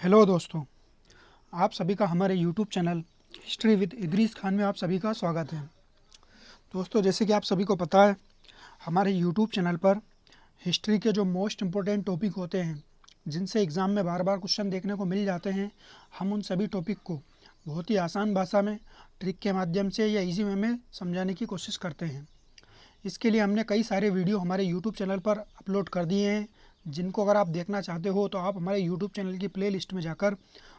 Hello दोस्तों, आप सभी का हमारे YouTube channel history with Idris Khan में आप सभी का स्वागत है। दोस्तों, जैसे कि आप सभी को पता है, हमारे यूट्यूब चैनल पर हिस्ट्री के जो मोस्ट इम्पोर्टेंट टॉपिक होते हैं, जिनसे एग्ज़ाम में बार बार क्वेश्चन देखने को मिल जाते हैं, हम उन सभी टॉपिक को बहुत ही आसान भाषा में, ट्रिक के माध्यम से या इजी वे में समझाने की कोशिश करते हैं। इसके लिए हमने कई सारे वीडियो हमारे यूट्यूब चैनल पर अपलोड कर दिए हैं, जिनको अगर आप देखना चाहते हो तो आप हमारे यूट्यूब चैनल की प्ले लिस्ट में जाकर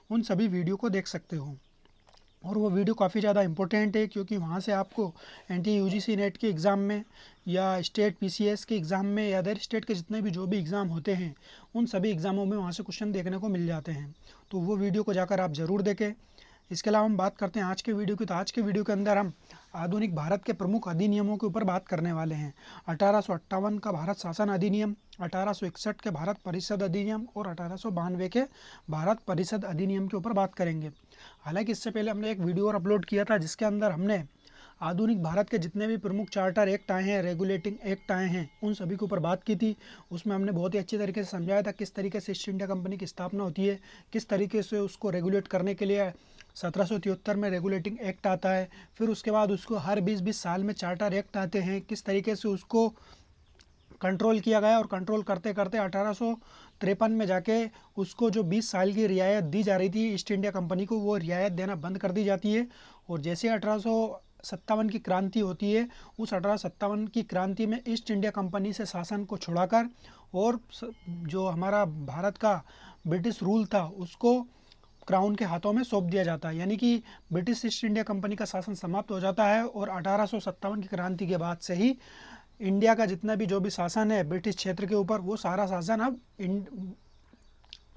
उन सभी वीडियो को देख सकते हो। और वो वीडियो काफ़ी ज़्यादा इंपॉर्टेंट है, क्योंकि वहाँ से आपको एनटीए यूजीसी नेट के एग्ज़ाम में या स्टेट पीसीएस के एग्ज़ाम में या अदर स्टेट के जितने भी जो भी एग्ज़ाम होते हैं, उन सभी एग्ज़ामों में वहाँ से क्वेश्चन देखने को मिल जाते हैं। तो वो वीडियो को जाकर आप ज़रूर देखें। इसके अलावा हम बात करते हैं आज के वीडियो की। तो आज के वीडियो के अंदर हम आधुनिक भारत के प्रमुख अधिनियमों के ऊपर बात करने वाले हैं। 1858 का भारत शासन अधिनियम, 1861 के भारत परिषद अधिनियम और 1892 के भारत परिषद अधिनियम के ऊपर बात करेंगे। हालांकि इससे पहले हमने एक वीडियो और अपलोड किया था, जिसके अंदर हमने आधुनिक भारत के जितने भी प्रमुख चार्टर एक्ट आए हैं, रेगुलेटिंग एक्ट आए हैं, उन सभी के ऊपर बात की थी। उसमें हमने बहुत ही अच्छी तरीके से समझाया था किस तरीके से ईस्ट इंडिया कंपनी की स्थापना होती है, किस तरीके से उसको रेगुलेट करने के लिए 1773 में रेगुलेटिंग एक्ट आता है। फिर उसके बाद उसको हर 20-20 साल में चार्टर एक्ट आते हैं, किस तरीके से उसको कंट्रोल किया गया और कंट्रोल करते करते 1853 में जाके उसको जो 20 साल की रियायत दी जा रही थी ईस्ट इंडिया कंपनी को, वो रियायत देना बंद कर दी जाती है। और जैसे 1857 की क्रांति होती है, उस 1857 की क्रांति में ईस्ट इंडिया कंपनी से शासन को छुड़ाकर और जो हमारा भारत का ब्रिटिश रूल था उसको क्राउन के हाथों में सौंप दिया जाता है। यानी कि ब्रिटिश ईस्ट इंडिया कंपनी का शासन समाप्त हो जाता है और 1857 की क्रांति के बाद से ही इंडिया का जितना भी जो भी शासन है ब्रिटिश क्षेत्र के ऊपर, वो सारा शासन अब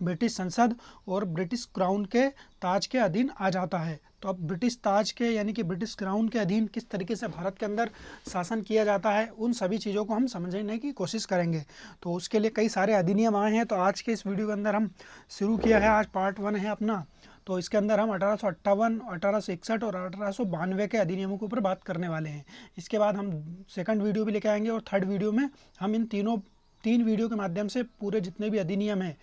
ब्रिटिश संसद और ब्रिटिश क्राउन के ताज के अधीन आ जाता है। तो अब ब्रिटिश ताज के यानी कि ब्रिटिश क्राउन के अधीन किस तरीके से भारत के अंदर शासन किया जाता है, उन सभी चीज़ों को हम समझने की कोशिश करेंगे। तो उसके लिए कई सारे अधिनियम आए हैं। तो आज के इस वीडियो के अंदर हम शुरू किया है, आज पार्ट 1 है अपना। तो इसके अंदर हम 1858, 1861 और 1892 के अधिनियमों के ऊपर बात करने वाले हैं। इसके बाद हम सेकंड वीडियो भी लेके आएंगे और थर्ड वीडियो में हम इन तीन वीडियो के माध्यम से पूरे जितने भी अधिनियम हैं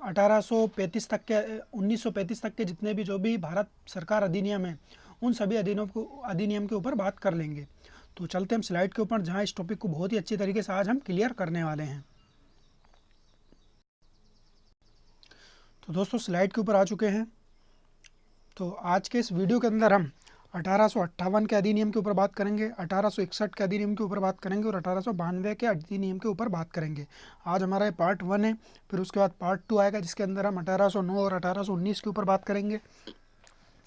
1835 तक के 1935 तक के जितने भी जो भी भारत सरकार अधिनियम है, उन सभी अधिनियम के ऊपर बात कर लेंगे। तो चलते हम स्लाइड के ऊपर, जहां इस टॉपिक को बहुत ही अच्छी तरीके से आज हम क्लियर करने वाले हैं। तो दोस्तों, स्लाइड के ऊपर आ चुके हैं। तो आज के इस वीडियो के अंदर हम 1858 के अधिनियम के ऊपर बात करेंगे, 1861 के अधिनियम के ऊपर बात करेंगे और 1892 के अधिनियम के ऊपर बात करेंगे। आज हमारा ये पार्ट 1 है। फिर उसके बाद पार्ट 2 आएगा, जिसके अंदर हम 1809 और 1819 के ऊपर बात करेंगे।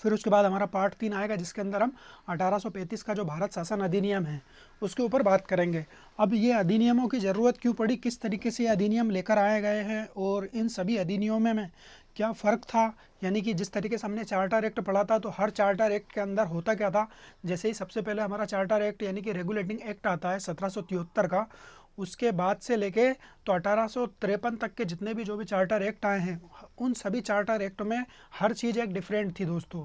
फिर उसके बाद हमारा पार्ट 3 आएगा, जिसके अंदर हम 1835 का जो भारत शासन अधिनियम है उसके ऊपर बात करेंगे। अब ये अधिनियमों की ज़रूरत क्यों पड़ी, किस तरीके से ये अधिनियम लेकर आए गए हैं और इन सभी अधिनियमों में क्या फ़र्क था। यानी कि जिस तरीके से हमने चार्टर एक्ट पढ़ा था, तो हर चार्टर एक्ट के अंदर होता क्या था। जैसे ही सबसे पहले हमारा चार्टर एक्ट यानी कि रेगुलेटिंग एक्ट आता है 1773 का, उसके बाद से लेके तो 1853 तक के जितने भी जो भी चार्टर एक्ट आए हैं, उन सभी चार्टर एक्ट में हर चीज़ एक डिफरेंट थी दोस्तों।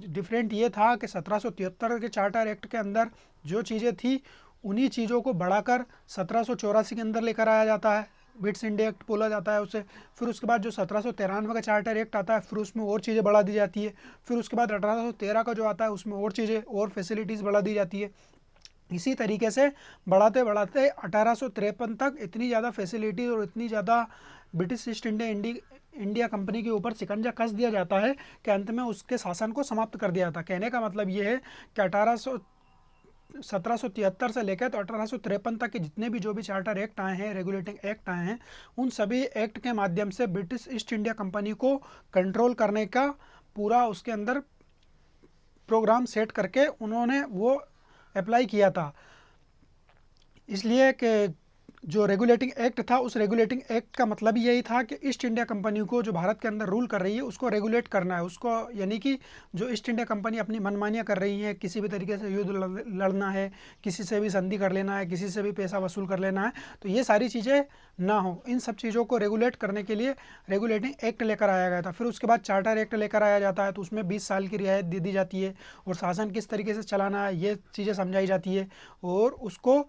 डिफरेंट ये था कि 1773 के चार्टर एक्ट के अंदर जो चीज़ें थी, उन्हीं चीज़ों को बढ़ाकर 1784 के अंदर लेकर आया जाता है, बिट्स इंडिया एक्ट बोला जाता है उसे। फिर उसके बाद जो 1793 का चार्टर एक्ट आता है, फिर उसमें और चीज़ें बढ़ा दी जाती है। फिर उसके बाद 1813 का जो आता है, उसमें और चीज़ें और फैसिलिटीज़ बढ़ा दी जाती है। इसी तरीके से बढ़ाते बढ़ाते 1853 तक इतनी ज़्यादा फैसिलिटी और इतनी ज़्यादा ब्रिटिश ईस्ट इंडिया कंपनी के ऊपर शिकंजा कस दिया जाता है कि अंत में उसके शासन को समाप्त कर दिया था। कहने का मतलब ये है कि 1773 से लेकर तो 1853 तक के जितने भी जो भी चार्टर एक्ट आए हैं, रेगुलेटिंग एक्ट आए हैं, उन सभी एक्ट के माध्यम से ब्रिटिश ईस्ट इंडिया कंपनी को कंट्रोल करने का पूरा उसके अंदर प्रोग्राम सेट करके उन्होंने वो अप्लाई किया था। इसलिए कि जो रेगुलेटिंग एक्ट था, उस रेगुलेटिंग एक्ट का मतलब यही था कि ईस्ट इंडिया कंपनी को जो भारत के अंदर रूल कर रही है उसको रेगुलेट करना है उसको। यानी कि जो ईस्ट इंडिया कंपनी अपनी मनमानियाँ कर रही है, किसी भी तरीके से युद्ध लड़ना है, किसी से भी संधि कर लेना है, किसी से भी पैसा वसूल कर लेना है, तो ये सारी चीज़ें ना हो। इन सब चीज़ों को रेगुलेट करने के लिए रेगुलेटिंग एक्ट लेकर आया गया था। फिर उसके बाद चार्टर एक्ट लेकर आया जाता है, तो उसमें 20 साल की रियायत दे दी जाती है और शासन किस तरीके से चलाना है ये चीज़ें समझाई जाती है। और उसको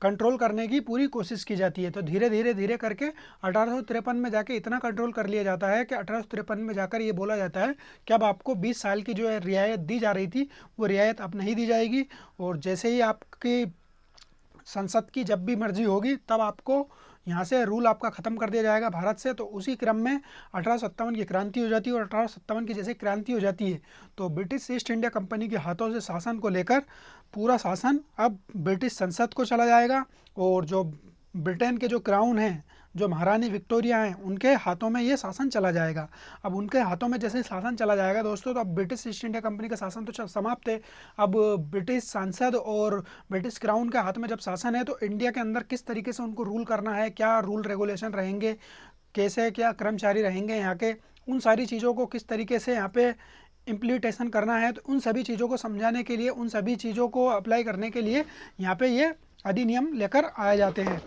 कंट्रोल करने की पूरी कोशिश की जाती है। तो धीरे धीरे धीरे करके 1853 में जाके इतना कंट्रोल कर लिया जाता है कि 1853 में जाकर ये बोला जाता है कि अब आपको 20 साल की जो है रियायत दी जा रही थी वो रियायत अब नहीं दी जाएगी, और जैसे ही आपकी संसद की जब भी मर्जी होगी तब आपको यहाँ से रूल आपका ख़त्म कर दिया जाएगा भारत से। तो उसी क्रम में 1857 की क्रांति हो जाती है, और 1857 की जैसे क्रांति हो जाती है तो ब्रिटिश ईस्ट इंडिया कंपनी के हाथों से शासन को लेकर पूरा शासन अब ब्रिटिश संसद को चला जाएगा, और जो ब्रिटेन के जो क्राउन हैं, जो महारानी विक्टोरिया हैं, उनके हाथों में ये शासन चला जाएगा। अब उनके हाथों में जैसे शासन चला जाएगा दोस्तों, तो अब ब्रिटिश ईस्ट इंडिया कंपनी का शासन तो समाप्त है। अब ब्रिटिश सांसद और ब्रिटिश क्राउन के हाथ में जब शासन है तो इंडिया के अंदर किस तरीके से उनको रूल करना है, क्या रूल रेगुलेशन रहेंगे, कैसे क्या कर्मचारी रहेंगे यहाँ के, उन सारी चीज़ों को किस तरीके से यहाँ पे इम्प्लीमेंटेशन करना है, तो उन सभी चीज़ों को समझाने के लिए, उन सभी चीज़ों को अप्लाई करने के लिए यहाँ पे ये अधिनियम लेकर आए जाते हैं।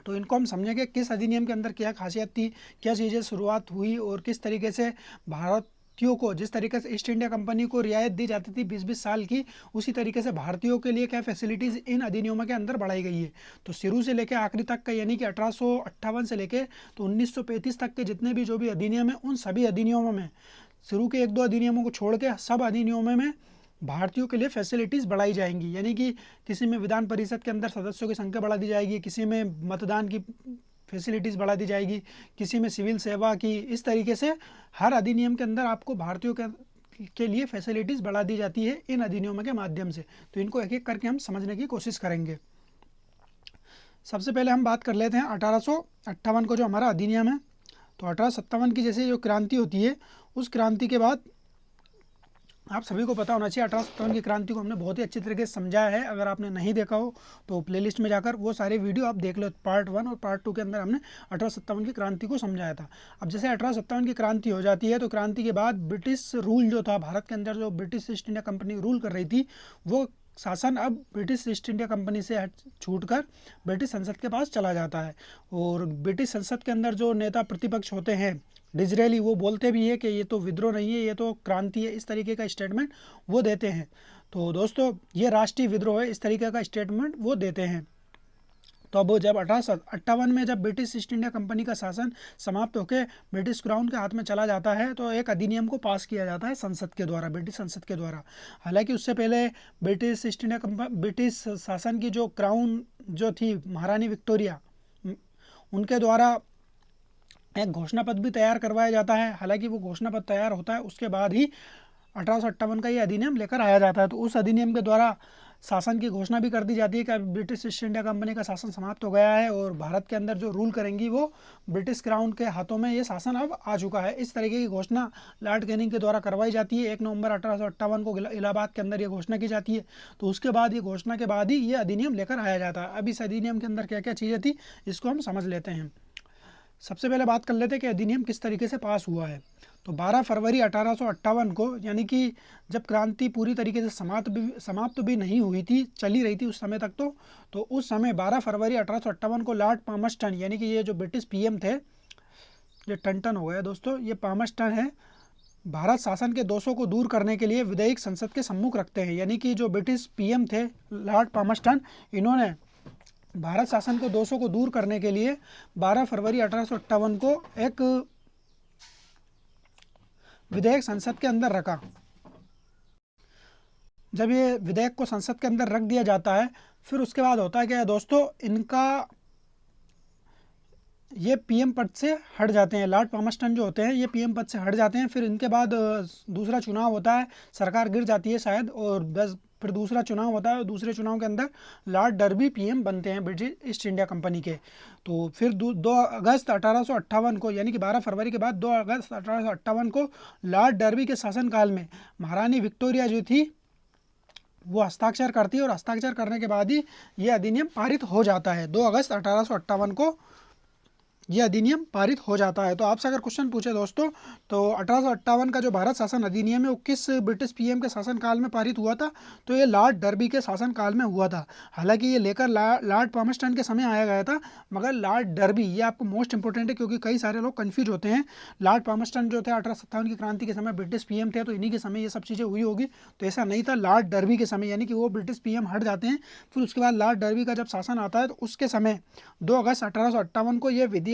तो इनको हम समझेंगे किस अधिनियम के अंदर क्या खासियत थी, क्या चीज़ें शुरुआत हुई, और किस तरीके से भारतीयों को, जिस तरीके से ईस्ट इंडिया कंपनी को रियायत दी जाती थी 20-20 साल की, उसी तरीके से भारतीयों के लिए क्या फैसिलिटीज़ इन अधिनियमों के अंदर बढ़ाई गई है। तो शुरू से लेकर आखिरी तक का, यानी कि 1858 से लेकर तो 1935 तक के जितने भी जो भी अधिनियम है, उन सभी अधिनियमों में शुरू के 1-2 अधिनियमों को छोड़ के सब अधिनियमों में भारतीयों के लिए फैसिलिटीज़ बढ़ाई जाएंगी। यानी कि किसी में विधान परिषद के अंदर सदस्यों की संख्या बढ़ा दी जाएगी, किसी में मतदान की फैसिलिटीज़ बढ़ा दी जाएगी, किसी में सिविल सेवा की, इस तरीके से हर अधिनियम के अंदर आपको भारतीयों के लिए फैसिलिटीज़ बढ़ा दी जाती है इन अधिनियमों के माध्यम से। तो इनको एक एक करके हम समझने की कोशिश करेंगे। सबसे पहले हम बात कर लेते हैं 1858 को जो हमारा अधिनियम है। तो 1857 की जैसे जो क्रांति होती है, उस क्रांति के बाद आप सभी को पता होना चाहिए 1857 की क्रांति को हमने बहुत ही अच्छी तरीके से समझाया है। अगर आपने नहीं देखा हो तो प्लेलिस्ट में जाकर वो सारे वीडियो आप देख लो। पार्ट 1 और पार्ट 2 के अंदर हमने 1857 की क्रांति को समझाया था। अब जैसे 1857 की क्रांति हो जाती है तो क्रांति के बाद ब्रिटिश रूल जो था भारत के अंदर, जो British east India company rule कर रही थी, वो शासन अब ब्रिटिश ईस्ट इंडिया कंपनी से छूटकर ब्रिटिश संसद के पास चला जाता है। और ब्रिटिश संसद के अंदर जो नेता प्रतिपक्ष होते हैं डिजरेली, वो बोलते भी है कि ये तो विद्रोह नहीं है, ये तो क्रांति है, इस तरीके का स्टेटमेंट वो देते हैं। तो दोस्तों ये राष्ट्रीय विद्रोह है, इस तरीके का स्टेटमेंट वो देते हैं। तो अब जब 1858 में जब ब्रिटिश ईस्ट इंडिया कंपनी का शासन समाप्त होकर ब्रिटिश क्राउन के हाथ में चला जाता है तो एक अधिनियम को पास किया जाता है संसद के द्वारा, ब्रिटिश संसद के द्वारा। हालांकि उससे पहले ब्रिटिश ईस्ट इंडिया ब्रिटिश शासन की जो क्राउन जो थी महारानी विक्टोरिया, उनके द्वारा एक घोषणा पत्र भी तैयार करवाया जाता है। हालांकि वो घोषणा पत्र तैयार होता है उसके बाद ही 1858 का ये अधिनियम लेकर आया जाता है। तो उस अधिनियम के द्वारा शासन की घोषणा भी कर दी जाती है कि ब्रिटिश ईस्ट इंडिया कंपनी का शासन समाप्त हो गया है और भारत के अंदर जो रूल करेंगी वो ब्रिटिश क्राउन के हाथों में ये शासन अब आ चुका है। इस तरीके की घोषणा लॉर्ड कैनिंग के द्वारा करवाई जाती है। 1 नवंबर 1858 को इलाहाबाद के अंदर ये घोषणा की जाती है। तो उसके बाद ये घोषणा के बाद ही ये अधिनियम लेकर आया जाता है। अब इस अधिनियम के अंदर क्या क्या चीज़ें थी इसको हम समझ लेते हैं। सबसे पहले बात कर लेते हैं कि अधिनियम किस तरीके से पास हुआ है। तो 12 फरवरी 1858 को, यानी कि जब क्रांति पूरी तरीके से समाप्त भी नहीं हुई थी, चली रही थी उस समय तक, तो उस समय 12 फरवरी 1858 को लॉर्ड पामर्स्टन, यानी कि ये जो ब्रिटिश पीएम थे, ये टन हो गया दोस्तों, ये पामर्स्टन है, भारत शासन के दोषों को दूर करने के लिए विधेयक संसद के सम्मुख रखते हैं। यानी कि जो ब्रिटिश पीएम थे लॉर्ड पामर्स्टन, इन्होंने भारत शासन के दोषों को दूर करने के लिए 12 फरवरी 1858 को एक विधेयक संसद के अंदर रखा। जब ये विधेयक को संसद के अंदर रख दिया जाता है, फिर उसके बाद होता है क्या दोस्तों, इनका ये पीएम पद से हट जाते हैं। लॉर्ड पामर्स्टन जो होते हैं ये पीएम पद से हट जाते हैं। फिर इनके बाद दूसरा चुनाव होता है, सरकार गिर जाती है शायद, और बस फिर दूसरा चुनाव होता है और दूसरे चुनाव के अंदर लॉर्ड डर्बी पीएम बनते हैं ब्रिटिश ईस्ट इंडिया कंपनी के। तो फिर 2 अगस्त 1858 को, यानी कि 12 फरवरी के बाद 2 अगस्त 1858 को लॉर्ड डर्बी के शासनकाल में महारानी विक्टोरिया जो थी वो हस्ताक्षर करती है, और हस्ताक्षर करने के बाद ही ये अधिनियम पारित हो जाता है। 2 अगस्त 1858 को ये अधिनियम पारित हो जाता है। तो आपसे अगर क्वेश्चन पूछे दोस्तों, तो 1858 का जो भारत शासन अधिनियम है वो किस ब्रिटिश पीएम के शासनकाल में पारित हुआ था? तो ये लॉर्ड डर्बी के शासनकाल में हुआ था। हालांकि ये लेकर लॉर्ड पामस्टन के समय आया गया था, मगर लॉर्ड डर्बी ये आपको मोस्ट इंपॉर्टेंट है, क्योंकि कई सारे लोग कन्फ्यूज होते हैं। लॉर्ड पामस्टन जो थे 1857 की क्रांति के समय ब्रिटिश पीएम थे, तो इन्हीं के समय ये सब चीज़ें हुई होगी। तो ऐसा नहीं था, लॉर्ड डर्बी के समय, यानी कि वो ब्रिटिश पीएम हट जाते हैं, फिर उसके बाद लॉर्ड डर्बी का जब शासन आता है तो उसके समय 2 अगस्त 1858 को ये विधेयक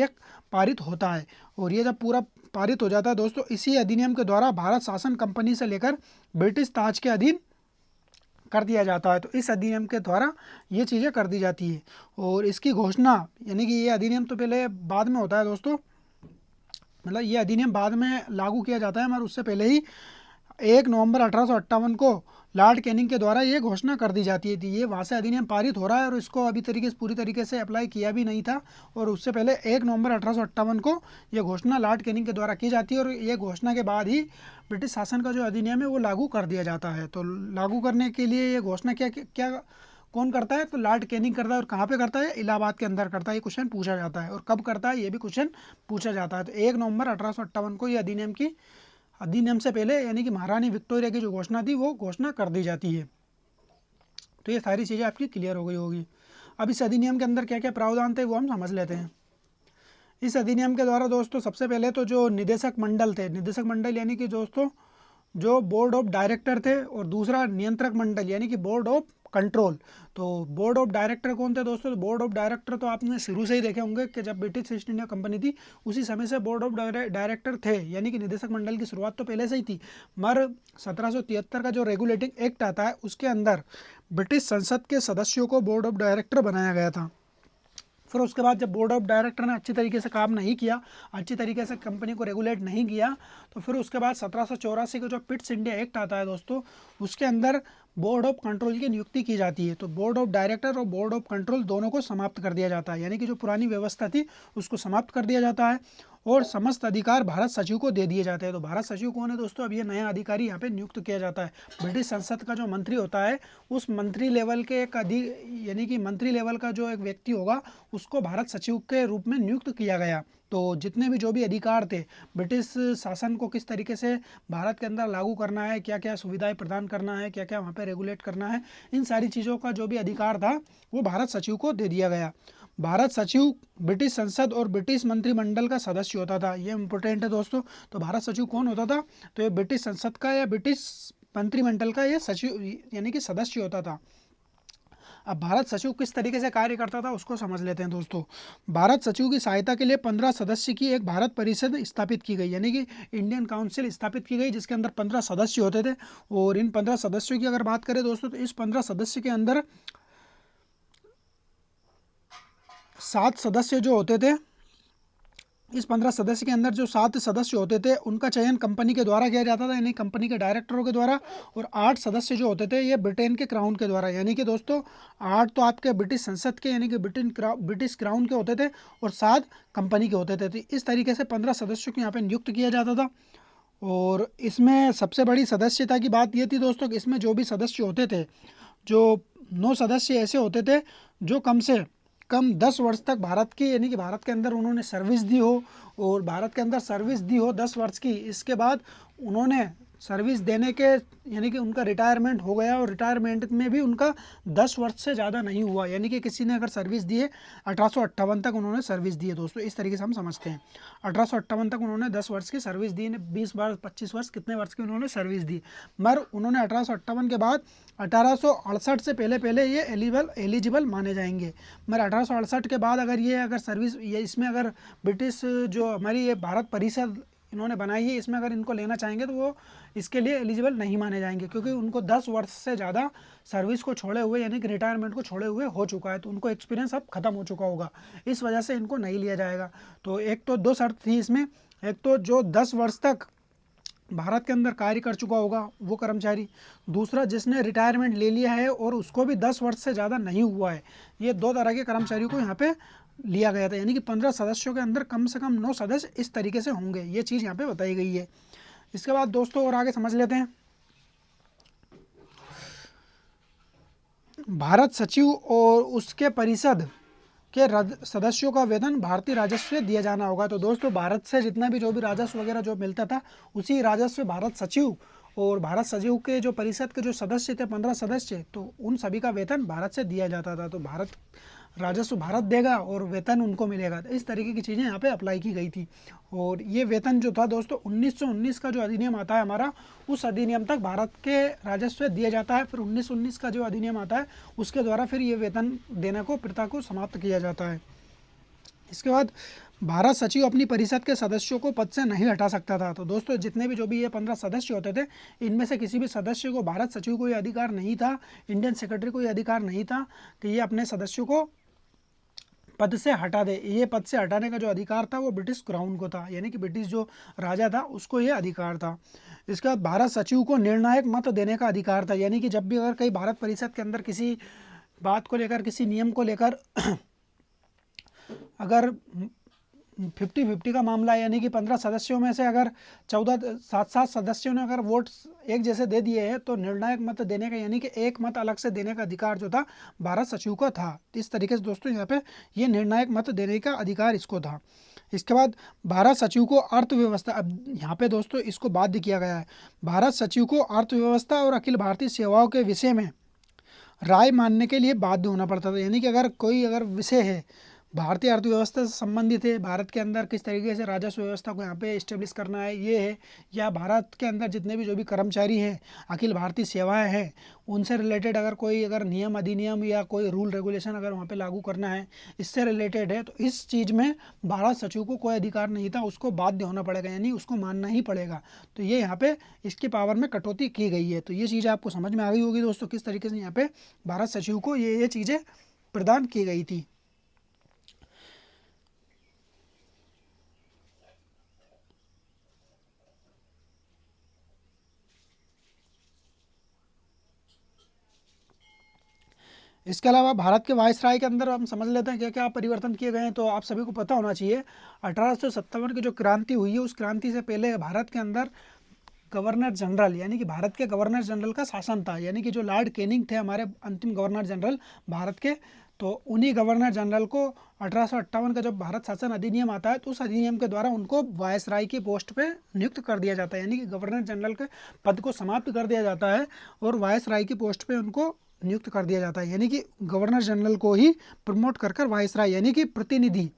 पारित होता है। और ये जब पूरा पारित हो जाता है दोस्तों, इसी अधिनियम के द्वारा भारत शासन कंपनी से लेकर ब्रिटिश ताज के अधीन कर दिया जाता है। तो इस अधिनियम के द्वारा ये चीज़ें कर दी जाती है। और इसकी घोषणा, यानी कि ये अधिनियम तो पहले बाद में होता है दोस्तों, मतलब ये अधिनियम बाद में लागू किया जाता है, मगर उससे पहले ही 1 नवंबर 1858 को लॉर्ड कैनिंग के द्वारा ये घोषणा कर दी जाती है। ये वहाँ से अधिनियम पारित हो रहा है और इसको अभी पूरी तरीके से अप्लाई किया भी नहीं था। और उससे पहले 1 नवंबर 1858 को ये घोषणा लॉर्ड कैनिंग के द्वारा की जाती है, और ये घोषणा के बाद ही ब्रिटिश शासन का जो अधिनियम है वो लागू कर दिया जाता है। तो लागू करने के लिए ये घोषणा क्या क्या कौन करता है? तो लॉर्ड कैनिंग करता है। और कहाँ पे करता है? इलाहाबाद के अंदर करता है। ये क्वेश्चन पूछा जाता है। और कब करता है ये भी क्वेश्चन पूछा जाता है। तो 1 नवंबर 1858 को ये अधिनियम से पहले, यानी कि महारानी विक्टोरिया की जो घोषणा थी वो घोषणा कर दी जाती है। तो ये सारी चीज़ें आपकी क्लियर हो गई होगी। अब इस अधिनियम के अंदर क्या क्या प्रावधान थे वो हम समझ लेते हैं। इस अधिनियम के द्वारा दोस्तों सबसे पहले तो जो निदेशक मंडल थे, निदेशक मंडल यानी कि दोस्तों जो बोर्ड ऑफ डायरेक्टर थे, और दूसरा नियंत्रक मंडल यानी कि बोर्ड ऑफ कंट्रोल। तो बोर्ड ऑफ डायरेक्टर कौन थे दोस्तों? तो बोर्ड ऑफ डायरेक्टर तो आपने शुरू से ही देखे होंगे कि जब ब्रिटिश ईस्ट इंडिया कंपनी थी उसी समय से बोर्ड ऑफ डायरेक्टर थे, यानी कि निदेशक मंडल की शुरुआत तो पहले से ही थी। मगर 1773 का जो रेगुलेटिंग एक्ट आता है उसके अंदर ब्रिटिश संसद के सदस्यों को बोर्ड ऑफ डायरेक्टर बनाया गया था। फिर उसके बाद जब बोर्ड ऑफ डायरेक्टर ने अच्छी तरीके से काम नहीं किया, अच्छी तरीके से कंपनी को रेगुलेट नहीं किया, तो फिर उसके बाद 1784 का जो पिट्स इंडिया एक्ट आता है दोस्तों, उसके अंदर बोर्ड ऑफ कंट्रोल की नियुक्ति की जाती है। तो बोर्ड ऑफ डायरेक्टर और बोर्ड ऑफ कंट्रोल दोनों को समाप्त कर दिया जाता है, यानी कि जो पुरानी व्यवस्था थी उसको समाप्त कर दिया जाता है, और समस्त अधिकार भारत सचिव को दे दिए जाते हैं। तो भारत सचिव कौन है दोस्तों? अब ये नया अधिकारी यहाँ पे नियुक्त किया जाता है। ब्रिटिश संसद का जो मंत्री होता है, उस मंत्री लेवल के यानी कि मंत्री लेवल का जो एक व्यक्ति होगा उसको भारत सचिव के रूप में नियुक्त किया गया। तो जितने भी जो भी अधिकार थे, ब्रिटिश शासन को किस तरीके से भारत के अंदर लागू करना है, क्या क्या सुविधाएं प्रदान करना है, क्या क्या वहाँ पे रेगुलेट करना है, इन सारी चीज़ों का जो भी अधिकार था वो भारत सचिव को दे दिया गया। भारत सचिव ब्रिटिश संसद और ब्रिटिश मंत्रिमंडल का सदस्य होता था। ये इंपॉर्टेंट है दोस्तों। तो भारत सचिव कौन होता था? तो ये ब्रिटिश संसद का या ब्रिटिश मंत्रिमंडल का ये सचिव यानी कि सदस्य होता था। अब भारत सचिव किस तरीके से कार्य करता था उसको समझ लेते हैं दोस्तों। भारत सचिव की सहायता के लिए 15 सदस्य की एक भारत परिषद स्थापित की गई, यानी कि इंडियन काउंसिल स्थापित की गई, जिसके अंदर 15 सदस्य होते थे। और इन 15 सदस्यों की अगर बात करें दोस्तों, तो इस 15 सदस्य के अंदर 7 सदस्य जो होते थे, इस 15 सदस्य के अंदर जो 7 सदस्य होते थे उनका चयन कंपनी के द्वारा किया जाता था, यानी कंपनी के डायरेक्टरों के द्वारा। और 8 सदस्य जो होते थे ये ब्रिटेन के क्राउन के द्वारा, यानी कि दोस्तों 8 तो आपके ब्रिटिश संसद के यानी कि ब्रिटिश क्राउन के होते थे, और 7 कंपनी के होते थे। तो इस तरीके से 15 सदस्यों को यहाँ पे नियुक्त किया जाता था। और इसमें सबसे बड़ी सदस्यता की बात ये थी दोस्तों कि इसमें जो भी सदस्य होते थे, जो 9 सदस्य ऐसे होते थे जो कम से कम 10 वर्ष तक भारत की, यानी कि भारत के अंदर उन्होंने सर्विस दी हो, और भारत के अंदर सर्विस दी हो 10 वर्ष की, इसके बाद उन्होंने सर्विस देने के, यानी कि उनका रिटायरमेंट हो गया और रिटायरमेंट में भी उनका 10 वर्ष से ज़्यादा नहीं हुआ, यानी कि किसी ने अगर सर्विस दी है 1858 तक उन्होंने सर्विस दी है दोस्तों, इस तरीके से हम समझते हैं। 1858 तक उन्होंने 10 वर्ष की सर्विस दी, 20 वर्ष 25 वर्ष कितने वर्ष की उन्होंने सर्विस दी। मगर उन्होंने 1858 के बाद 1868 से पहले ये एलिजिबल माने जाएंगे। मगर 1868 के बाद अगर सर्विस इसमें अगर ब्रिटिश जो हमारी ये भारत परिषद इन्होंने बनाई है, इसमें अगर इनको लेना चाहेंगे तो वो इसके लिए एलिजिबल नहीं माने जाएंगे, क्योंकि उनको 10 वर्ष से ज़्यादा सर्विस को छोड़े हुए, यानी कि रिटायरमेंट को छोड़े हुए हो चुका है, तो उनको एक्सपीरियंस अब खत्म हो चुका होगा, इस वजह से इनको नहीं लिया जाएगा। तो एक तो 2 शर्त थी इसमें, एक तो जो 10 वर्ष तक भारत के अंदर कार्य कर चुका होगा वो कर्मचारी, दूसरा जिसने रिटायरमेंट ले लिया है और उसको भी 10 वर्ष से ज़्यादा नहीं हुआ है। ये 2 तरह के कर्मचारियों को यहाँ पे लिया गया था, यानी कि 15 सदस्यों के अंदर कम से कम 9 सदस्य इस तरीके से होंगे, ये चीज़ यहाँ पे बताई गई है। इसके बाद दोस्तों और आगे समझ लेते हैं। भारत सचिव और उसके परिषद के सदस्यों का वेतन भारतीय राजस्व से दिया जाना होगा। तो दोस्तों भारत से जितना भी जो भी राजस्व वगैरह जो मिलता था, उसी राजस्व भारत सचिव और भारत सचिव के जो परिषद के जो सदस्य थे 15 सदस्य, तो उन सभी का वेतन भारत से दिया जाता था। तो भारत राजस्व भारत देगा और वेतन उनको मिलेगा। तो इस तरीके की चीज़ें यहाँ पे अप्लाई की गई थी। और ये वेतन जो था दोस्तों 1919 का जो अधिनियम आता है हमारा, उस अधिनियम तक भारत के राजस्व दिया जाता है। फिर 1919 का जो अधिनियम आता है उसके द्वारा फिर ये वेतन देने को प्रथा को समाप्त किया जाता है। इसके बाद भारत सचिव अपनी परिषद के सदस्यों को पद से नहीं हटा सकता था। तो दोस्तों जितने भी जो भी ये 15 सदस्य होते थे, इनमें से किसी भी सदस्य को भारत सचिव को ये अधिकार नहीं था, इंडियन सेक्रेटरी को ये अधिकार नहीं था कि ये अपने सदस्यों को पद से हटा दे। ये पद से हटाने का जो अधिकार था वो ब्रिटिश क्राउन को था, यानी कि ब्रिटिश जो राजा था उसको ये अधिकार था। इसके बाद भारत सचिव को निर्णायक मत देने का अधिकार था, यानी कि जब भी अगर कहीं भारत परिषद के अंदर किसी बात को लेकर, किसी नियम को लेकर अगर 50-50 का मामला है, यानी कि 15 सदस्यों में से अगर 7 सदस्यों ने अगर वोट एक जैसे दे दिए हैं, तो निर्णायक मत देने का, यानी कि एक मत अलग से देने का अधिकार जो था भारत सचिव का था। इस तरीके से दोस्तों यहाँ पे ये निर्णायक मत देने का अधिकार इसको था। इसके बाद भारत सचिव को अर्थव्यवस्था, अब यहाँ पे दोस्तों इसको बाध्य किया गया है। भारत सचिव को अर्थव्यवस्था और अखिल भारतीय सेवाओं के विषय में राय मानने के लिए बाध्य होना पड़ता था। यानी कि अगर कोई विषय है भारतीय अर्थव्यवस्था से संबंधित है, भारत के अंदर किस तरीके से राजस्व व्यवस्था को यहाँ पे इस्टेब्लिश करना है ये है, या भारत के अंदर जितने भी जो भी कर्मचारी हैं, अखिल भारतीय सेवाएं हैं, उनसे रिलेटेड अगर नियम अधिनियम या कोई रूल रेगुलेशन अगर वहाँ पे लागू करना है, इससे रिलेटेड है, तो इस चीज़ में भारत सचिव को कोई अधिकार नहीं था, उसको बाध्य होना पड़ेगा, यानी उसको मानना ही पड़ेगा। तो ये यहाँ पे इसकी पावर में कटौती की गई है। तो ये चीज़ें आपको समझ में आ गई होगी दोस्तों, किस तरीके से यहाँ पे भारत सचिव को ये चीज़ें प्रदान की गई थी। इसके अलावा भारत के वायसराय के अंदर हम समझ लेते हैं क्या क्या परिवर्तन किए गए हैं। तो आप सभी को पता होना चाहिए 1857 की जो क्रांति हुई है, उस क्रांति से पहले भारत के अंदर गवर्नर जनरल, यानी कि भारत के गवर्नर जनरल का शासन था, यानी कि जो लॉर्ड कैनिंग थे हमारे अंतिम गवर्नर जनरल भारत के, तो उन्हीं गवर्नर जनरल को 1858 का जब भारत शासन अधिनियम आता है, तो उस अधिनियम के द्वारा उनको वायसराय की पोस्ट पे नियुक्त कर दिया जाता है, यानी कि गवर्नर जनरल के पद को समाप्त कर दिया जाता है और वायसराय की पोस्ट पे उनको नियुक्त कर दिया जाता है। यानी कि गवर्नर जनरल को ही प्रमोट कर कर वायसराय, यानी कि प्रतिनिधि,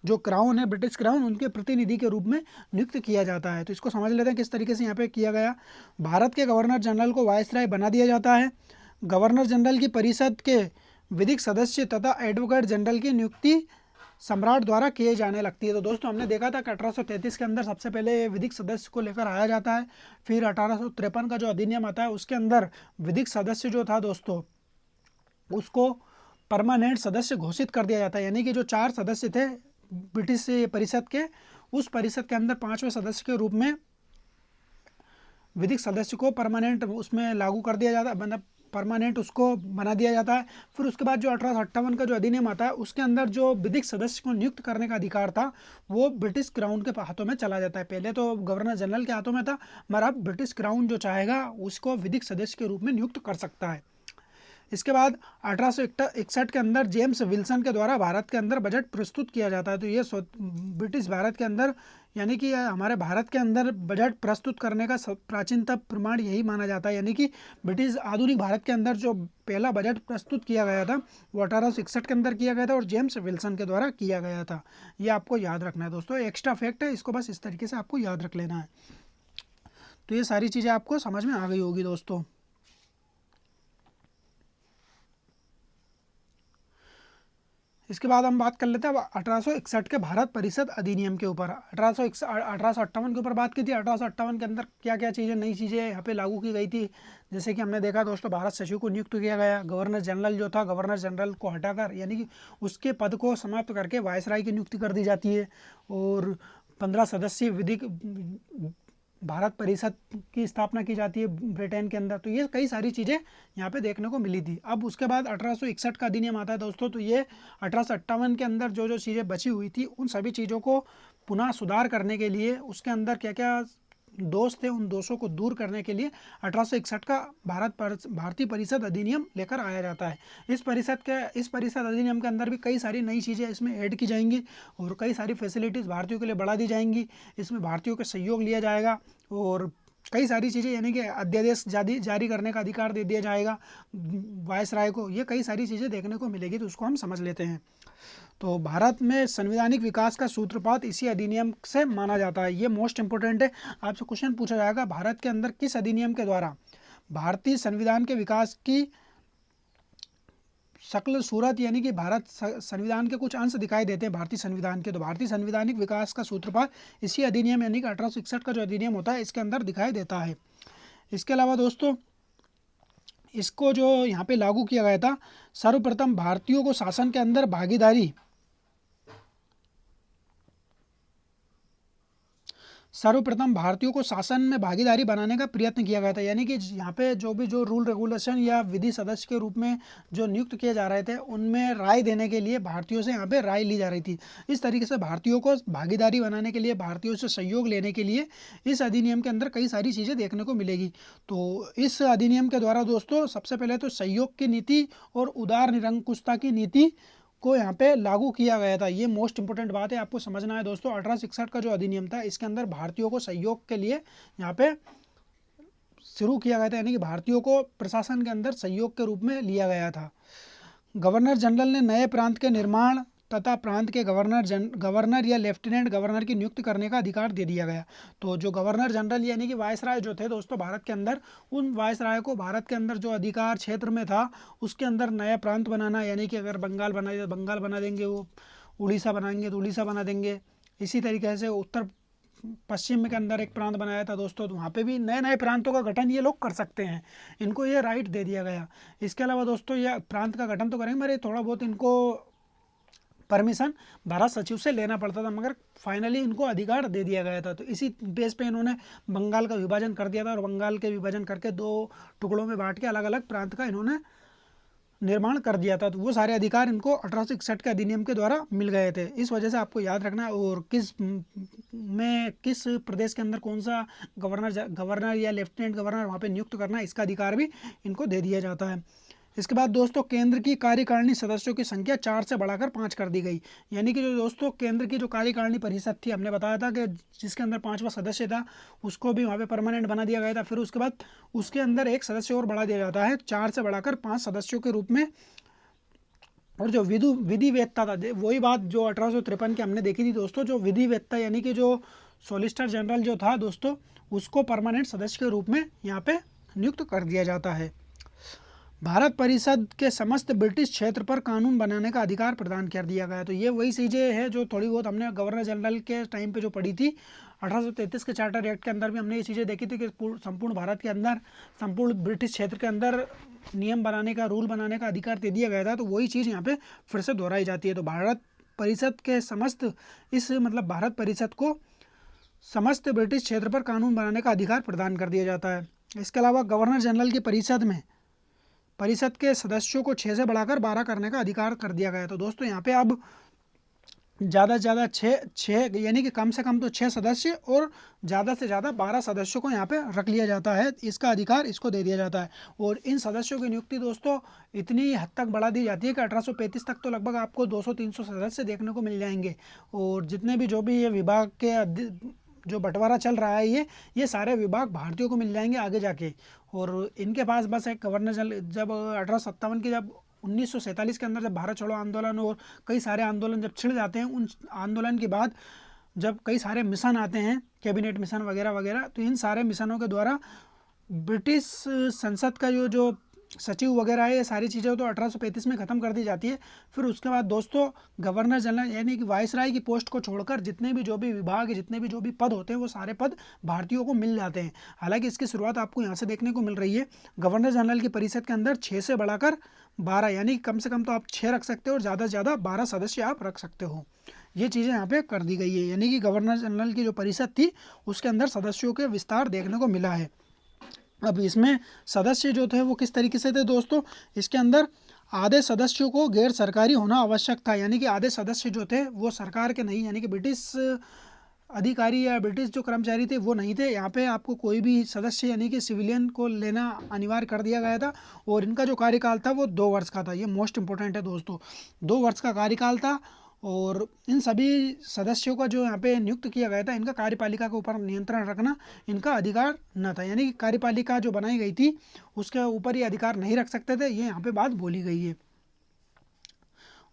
जो क्राउन है ब्रिटिश क्राउन, उनके प्रतिनिधि के रूप में नियुक्त किया जाता है। तो इसको समझ लेते हैं किस तरीके से यहाँ पे किया गया। भारत के गवर्नर जनरल को वायसराय बना दिया जाता है। गवर्नर जनरल की परिषद के विधिक सदस्य तथा एडवोकेट जनरल की नियुक्ति सम्राट द्वारा किए जाने लगती है। तो दोस्तों हमने देखा था कि 1833 के अंदर सबसे पहले विधिक सदस्य को लेकर आया जाता है। फिर 1853 का जो अधिनियम आता है उसके अंदर विधिक सदस्य जो था दोस्तों, उसको परमानेंट सदस्य घोषित कर दिया जाता है, यानी कि जो 4 सदस्य थे ब्रिटिश परिषद के, उस परिषद के अंदर 5वें सदस्य के रूप में विधिक सदस्य को परमानेंट उसमें लागू कर दिया जाता है, मतलब परमानेंट उसको बना दिया जाता है। फिर उसके बाद जो 1858 का जो अधिनियम आता है उसके अंदर जो विधिक सदस्य को नियुक्त करने का अधिकार था वो ब्रिटिश क्राउन के हाथों में चला जाता है। पहले तो गवर्नर जनरल के हाथों में था, मगर अब ब्रिटिश क्राउन जो चाहेगा उसको विधिक सदस्य के रूप में नियुक्त कर सकता है। इसके बाद 1861 के अंदर जेम्स विल्सन के द्वारा भारत के अंदर बजट प्रस्तुत किया जाता है। तो ये ब्रिटिश भारत के अंदर, यानी कि हमारे भारत के अंदर बजट प्रस्तुत करने का प्राचीनतम प्रमाण यही माना जाता है, यानी कि ब्रिटिश आधुनिक भारत के अंदर जो पहला बजट प्रस्तुत किया गया था वो 1861 के अंदर किया गया था और जेम्स विल्सन के द्वारा किया गया था। ये आपको याद रखना है दोस्तों, एक्स्ट्रा फैक्ट है, इसको बस इस तरीके से आपको याद रख लेना है। तो ये सारी चीज़ें आपको समझ में आ गई होगी दोस्तों। इसके बाद हम बात कर लेते हैं 1861 के भारत परिषद अधिनियम के ऊपर। 1858 के ऊपर बात की थी। 1858 के अंदर क्या क्या चीज़ें, नई चीज़ें यहाँ पे लागू की गई थी, जैसे कि हमने देखा दोस्तों भारत सचिव को नियुक्त किया गया। गवर्नर जनरल जो था, गवर्नर जनरल को हटाकर, यानी कि उसके पद को समाप्त करके वायसराय की नियुक्ति कर दी जाती है और 15 सदस्यीय विधिक भारत परिषद की स्थापना की जाती है ब्रिटेन के अंदर। तो ये कई सारी चीज़ें यहाँ पे देखने को मिली थी। अब उसके बाद 1861 का अधिनियम आता है दोस्तों। तो ये 1858 के अंदर जो जो चीज़ें बची हुई थी उन सभी चीज़ों को पुनः सुधार करने के लिए उसके अंदर क्या क्या दोष थे उन दोषों को दूर करने के लिए 1861 का भारतीय परिषद अधिनियम लेकर आया जाता है। इस परिषद अधिनियम के अंदर भी कई सारी नई चीज़ें इसमें ऐड की जाएंगी और कई सारी फैसिलिटीज़ भारतीयों के लिए बढ़ा दी जाएंगी। इसमें भारतीयों का सहयोग लिया जाएगा और कई सारी चीज़ें यानी कि अध्यादेश जारी करने का अधिकार दे दिया जाएगा वायसराय को। ये कई सारी चीज़ें देखने को मिलेगी, तो उसको हम समझ लेते हैं। तो भारत में संवैधानिक विकास का सूत्रपात इसी अधिनियम से माना जाता है। ये मोस्ट इंपोर्टेंट है, आपसे क्वेश्चन पूछा जाएगा भारत के अंदर किस अधिनियम के द्वारा भारतीय संविधान के विकास की शक्ल सूरत यानी कि भारत संविधान के कुछ अंश दिखाई देते हैं भारतीय संविधान के। तो भारतीय संवैधानिक विकास का सूत्रपात इसी अधिनियम यानी कि 1861 का जो अधिनियम होता है इसके अंदर दिखाई देता है। इसके अलावा दोस्तों इसको जो यहाँ पे लागू किया गया था, सर्वप्रथम भारतीयों को शासन के अंदर भागीदारी बनाने का प्रयत्न किया गया था। यानी कि यहाँ पे जो रूल रेगुलेशन या विधि सदस्य के रूप में जो नियुक्त किए जा रहे थे उनमें राय देने के लिए भारतीयों से यहाँ पे राय ली जा रही थी। इस तरीके से भारतीयों को भागीदारी बनाने के लिए, भारतीयों से सहयोग लेने के लिए इस अधिनियम के अंदर कई सारी चीज़ें देखने को मिलेगी। तो इस अधिनियम के द्वारा दोस्तों सबसे पहले तो सहयोग की नीति और उदार निरंकुशता की नीति को यहाँ पे लागू किया गया था। ये मोस्ट इंपोर्टेंट बात है, आपको समझना है दोस्तों। 1861 का जो अधिनियम था इसके अंदर भारतीयों को सहयोग के लिए यहाँ पे शुरू किया गया था, यानी कि भारतीयों को प्रशासन के अंदर सहयोग के रूप में लिया गया था। गवर्नर जनरल ने नए प्रांत के निर्माण तथा प्रांत के गवर्नर या लेफ्टिनेंट गवर्नर की नियुक्ति करने का अधिकार दे दिया गया। तो जो गवर्नर जनरल यानी कि वायसराय जो थे दोस्तों भारत के अंदर, उन वायसराय को भारत के अंदर जो अधिकार क्षेत्र में था उसके अंदर नया प्रांत बनाना, यानी कि अगर बंगाल बनाए तो बंगाल बना देंगे, वो उड़ीसा बनाएंगे तो उड़ीसा बना देंगे। इसी तरीके से उत्तर पश्चिम के अंदर एक प्रांत बनाया था दोस्तों, तो वहाँ पे भी नए नए प्रांतों का गठन ये लोग कर सकते हैं, इनको ये राइट दे दिया गया। इसके अलावा दोस्तों ये प्रांत का गठन तो करेंगे, मगर थोड़ा बहुत इनको परमिशन भारत सचिव से लेना पड़ता था, मगर फाइनली इनको अधिकार दे दिया गया था। तो इसी बेस पे इन्होंने बंगाल का विभाजन कर दिया था और बंगाल के विभाजन करके 2 टुकड़ों में बांट के अलग अलग प्रांत का इन्होंने निर्माण कर दिया था। तो वो सारे अधिकार इनको 1861 के अधिनियम के द्वारा मिल गए थे। इस वजह से आपको याद रखना है, और किस प्रदेश के अंदर कौन सा गवर्नर या लेफ्टिनेंट गवर्नर वहाँ पे नियुक्त करना है, इसका अधिकार भी इनको दे दिया जाता है। इसके बाद दोस्तों केंद्र की कार्यकारिणी सदस्यों की संख्या 4 से बढ़ाकर 5 कर दी गई। यानी कि जो दोस्तों केंद्र की जो कार्यकारिणी परिषद थी, हमने बताया था कि जिसके अंदर 5वां सदस्य था उसको भी वहाँ पे परमानेंट बना दिया गया था। फिर उसके बाद उसके अंदर एक सदस्य और बढ़ा दिया जाता है 4 से बढ़ाकर 5 सदस्यों के रूप में। और जो विधि वेत्ता था, वही बात जो 1853 की हमने देखी थी दोस्तों, जो विधि वेत्ता यानी कि जो सॉलिसिटर जनरल जो था दोस्तों, उसको परमानेंट सदस्य के रूप में यहाँ पे नियुक्त कर दिया जाता है। भारत परिषद के समस्त ब्रिटिश क्षेत्र पर कानून बनाने का अधिकार प्रदान कर दिया गया। तो ये वही चीज़ें हैं जो थोड़ी बहुत हमने गवर्नर जनरल के टाइम पे जो पढ़ी थी। 1833 के चार्टर एक्ट के अंदर भी हमने ये चीज़ें देखी थी कि संपूर्ण भारत के अंदर, संपूर्ण ब्रिटिश क्षेत्र के अंदर नियम बनाने का, रूल बनाने का अधिकार दे दिया गया था। तो वही चीज़ यहाँ पे फिर से दोहराई जाती है। तो भारत परिषद के भारत परिषद को समस्त ब्रिटिश क्षेत्र पर कानून बनाने का अधिकार प्रदान कर दिया जाता है। इसके अलावा गवर्नर जनरल की परिषद के सदस्यों को 6 से बढ़ाकर 12 करने का अधिकार कर दिया गया। तो दोस्तों यहाँ पे अब ज़्यादा से ज़्यादा 6 यानी कि कम से कम तो 6 सदस्य और ज़्यादा से ज़्यादा 12 सदस्यों को यहाँ पे रख लिया जाता है, इसका अधिकार इसको दे दिया जाता है। और इन सदस्यों की नियुक्ति दोस्तों इतनी हद तक बढ़ा दी जाती है कि 1835 तक तो लगभग आपको 200-300 सदस्य देखने को मिल जाएंगे। और जितने भी जो भी ये विभाग के जो बंटवारा चल रहा है, ये सारे विभाग भारतीयों को मिल जाएंगे आगे जाके। और इनके पास बस एक गवर्नर जनरल, जब 1857 की जब 1947 के अंदर जब भारत छोड़ो आंदोलन और कई सारे आंदोलन जब छिड़ जाते हैं, उन आंदोलन के बाद जब कई सारे मिशन आते हैं, कैबिनेट मिशन वगैरह वगैरह, तो इन सारे मिशनों के द्वारा ब्रिटिश संसद का जो सचिव वगैरह है, ये सारी चीज़ें तो 1835 में ख़त्म कर दी जाती है। फिर उसके बाद दोस्तों गवर्नर जनरल यानी कि वायसराय की पोस्ट को छोड़कर जितने भी जो भी विभाग, जितने भी जो भी पद होते हैं, वो सारे पद भारतीयों को मिल जाते हैं। हालांकि इसकी शुरुआत आपको यहाँ से देखने को मिल रही है। गवर्नर जनरल की परिषद के अंदर 6 से बढ़ाकर 12, यानी कम से कम तो आप 6 रख सकते हो और ज़्यादा से ज़्यादा 12 सदस्य आप रख सकते हो। ये चीज़ें यहाँ पे कर दी गई है, यानी कि गवर्नर जनरल की जो परिषद थी उसके अंदर सदस्यों के विस्तार देखने को मिला है। अब इसमें सदस्य जो थे वो किस तरीके से थे दोस्तों, इसके अंदर आधे सदस्यों को गैर सरकारी होना आवश्यक था। यानी कि आधे सदस्य जो थे वो सरकार के नहीं, यानी कि ब्रिटिश अधिकारी या ब्रिटिश जो कर्मचारी थे वो नहीं थे। यहाँ पे आपको कोई भी सदस्य यानी कि सिविलियन को लेना अनिवार्य कर दिया गया था और इनका जो कार्यकाल था वो 2 वर्ष का था। ये मोस्ट इंपॉर्टेंट है दोस्तों, 2 वर्ष का कार्यकाल था। और इन सभी सदस्यों का जो यहाँ पे नियुक्त किया गया था, इनका कार्यपालिका के ऊपर नियंत्रण रखना इनका अधिकार न था, यानी कि कार्यपालिका जो बनाई गई थी उसके ऊपर ये अधिकार नहीं रख सकते थे, ये यहाँ पे बात बोली गई है।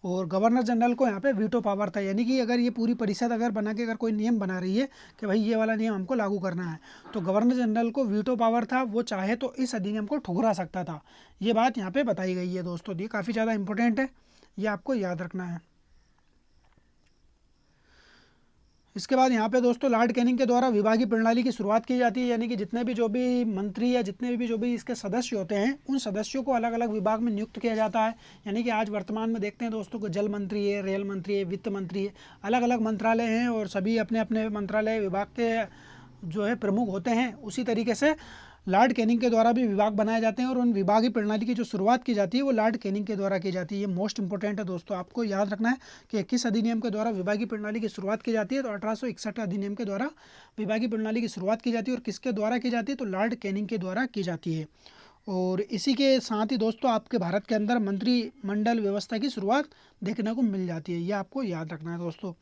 और गवर्नर जनरल को यहाँ पे वीटो पावर था, यानी कि अगर ये पूरी परिषद अगर बना के अगर कोई नियम बना रही है कि भाई ये वाला नियम हमको लागू करना है, तो गवर्नर जनरल को वीटो पावर था, वो चाहे तो इस अधिनियम को ठुकरा सकता था। ये बात यहाँ पे बताई गई है दोस्तों, ये काफ़ी ज़्यादा इंपॉर्टेंट है, ये आपको याद रखना है। इसके बाद यहाँ पे दोस्तों लॉर्ड कैनिंग के द्वारा विभागीय प्रणाली की शुरुआत की जाती है, यानी कि जितने भी जो भी मंत्री या जितने भी जो भी इसके सदस्य होते हैं उन सदस्यों को अलग अलग विभाग में नियुक्त किया जाता है। यानी कि आज वर्तमान में देखते हैं दोस्तों को जल मंत्री है, रेल मंत्री है, वित्त मंत्री है, अलग अलग मंत्रालय हैं और सभी अपने अपने मंत्रालय विभाग के जो है प्रमुख होते हैं। उसी तरीके से लॉर्ड कैनिंग के द्वारा भी विभाग बनाए जाते हैं और उन विभागीय प्रणाली की जो शुरुआत की जाती है वो लॉर्ड कैनिंग के द्वारा की जाती है। ये मोस्ट इंपॉर्टेंट है दोस्तों, आपको याद रखना है कि किस अधिनियम के द्वारा विभागीय प्रणाली की शुरुआत की जाती है। तो 1861 अधिनियम के द्वारा विभागीय प्रणाली की शुरुआत की जाती है और किसके द्वारा की जाती है, तो लॉर्ड कैनिंग के द्वारा की जाती है। और इसी के साथ ही दोस्तों आपके भारत के अंदर मंत्रिमंडल व्यवस्था की शुरुआत देखने को मिल जाती है, ये आपको याद रखना है दोस्तों।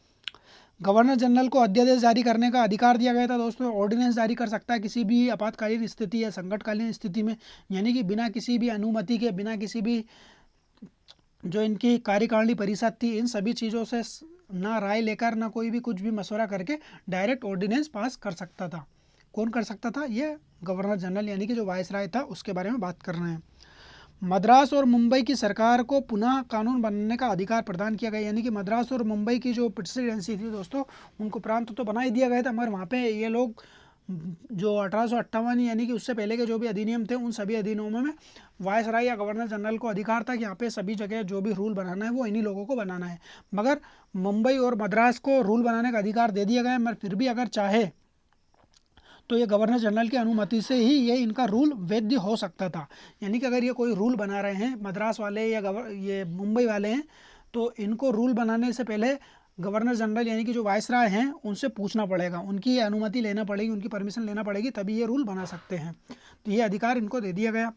गवर्नर जनरल को अध्यादेश जारी करने का अधिकार दिया गया था दोस्तों, ऑर्डिनेंस जारी कर सकता है किसी भी आपातकालीन स्थिति या संकटकालीन स्थिति में, यानी कि बिना किसी भी अनुमति के, बिना किसी भी जो इनकी कार्यकारिणी परिषद थी इन सभी चीज़ों से ना राय लेकर ना कोई भी कुछ भी मशवरा करके डायरेक्ट ऑर्डिनेंस पास कर सकता था। कौन कर सकता था, ये गवर्नर जनरल यानी कि जो वायसराय था उसके बारे में बात कर रहे हैं। मद्रास और मुंबई की सरकार को पुनः कानून बनाने का अधिकार प्रदान किया गया, यानी कि मद्रास और मुंबई की जो प्रेसिडेंसी थी दोस्तों उनको प्रांत तो बना ही दिया गया था, मगर वहाँ पे ये लोग जो 1858 यानी कि उससे पहले के जो भी अधिनियम थे उन सभी अधिनियमों में वायसराय या गवर्नर जनरल को अधिकार था कि यहाँ पे सभी जगह जो भी रूल बनाना है वो इन्हीं लोगों को बनाना है। मगर मुंबई और मद्रास को रूल बनाने का अधिकार दे दिया गया, मगर फिर भी अगर चाहे तो ये गवर्नर जनरल की अनुमति से ही ये इनका रूल वैध हो सकता था। यानी कि अगर ये कोई रूल बना रहे हैं मद्रास वाले या ये मुंबई वाले हैं, तो इनको रूल बनाने से पहले गवर्नर जनरल यानी कि जो वायसराय हैं उनसे पूछना पड़ेगा, उनकी अनुमति लेना पड़ेगी, उनकी परमिशन लेना पड़ेगी, तभी ये रूल बना सकते हैं। तो ये अधिकार इनको दे दिया गया।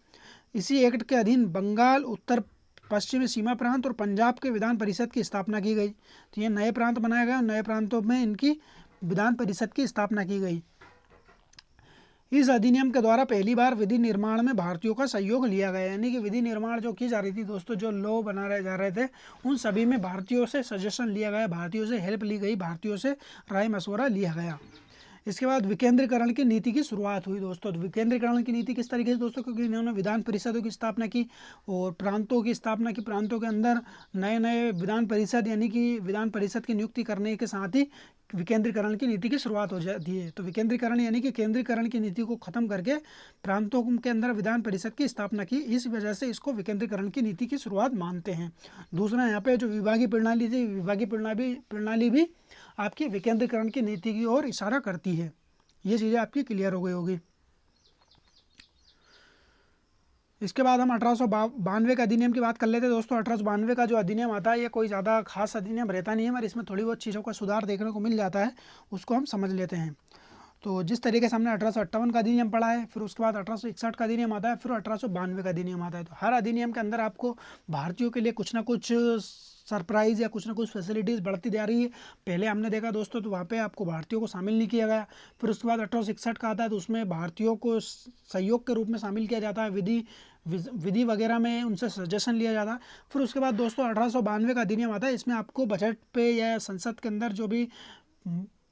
इसी एक्ट के अधीन बंगाल, उत्तर पश्चिमी सीमा प्रांत और पंजाब के विधान परिषद की स्थापना की गई। तो ये नए प्रांत बनाए गए और नए प्रांतों में इनकी विधान परिषद की स्थापना की गई। इस अधिनियम के द्वारा पहली बार विधि निर्माण में भारतीयों का सहयोग लिया गया, यानी कि विधि निर्माण जो की जा रही थी दोस्तों, जो लॉ बना रहे जा रहे थे उन सभी में भारतीयों से सजेशन लिया गया, भारतीयों से हेल्प ली गई, भारतीयों से राय मशवरा लिया गया। इसके बाद विकेंद्रीकरण की नीति की शुरुआत हुई दोस्तों। तो विकेंद्रीकरण की नीति किस तरीके से दोस्तों, क्योंकि इन्होंने विधान परिषदों की स्थापना की और प्रांतों की स्थापना की, प्रांतों के अंदर नए नए विधान परिषद यानी कि विधान परिषद की नियुक्ति करने के साथ ही विकेंद्रीकरण की नीति की शुरुआत हो जाती है। तो विकेंद्रीकरण यानी कि केंद्रीकरण की नीति को खत्म करके प्रांतों के अंदर विधान परिषद की स्थापना की, इस वजह से इसको विकेंद्रीकरण की नीति की शुरुआत मानते हैं। दूसरा यहाँ पे जो विभागीय प्रणाली थी, विभागीय प्रणाली भी आपकी विकेंद्रीकरण की नीति की ओर इशारा करती है। ये चीज़ें आपकी क्लियर हो गई होगी। इसके बाद हम 1892 के अधिनियम की बात कर लेते हैं दोस्तों। 1892 का जो अधिनियम आता है ये कोई ज़्यादा खास अधिनियम रहता नहीं है, मगर इसमें थोड़ी बहुत चीज़ों का सुधार देखने को मिल जाता है, उसको हम समझ लेते हैं। तो जिस तरीके से हमने 1858 का अधिनियम पढ़ा है, फिर उसके बाद 1861 का अधिनियम आता है, फिर 1892 का अधिनियम आता है। तो हर अधिनियम के अंदर आपको भारतीयों के लिए कुछ ना कुछ सरप्राइज़ या कुछ ना कुछ फैसिलिटीज़ बढ़ती जा रही है। पहले हमने देखा दोस्तों तो वहाँ पे आपको भारतीयों को शामिल नहीं किया गया। फिर उसके बाद 1861 का आता है तो उसमें भारतीयों को सहयोग के रूप में शामिल किया जाता है, विधि वगैरह में उनसे सजेशन लिया जाता है। फिर उसके बाद दोस्तों 1892 का अधिनियम आता है, इसमें आपको बजट पे या संसद के अंदर जो भी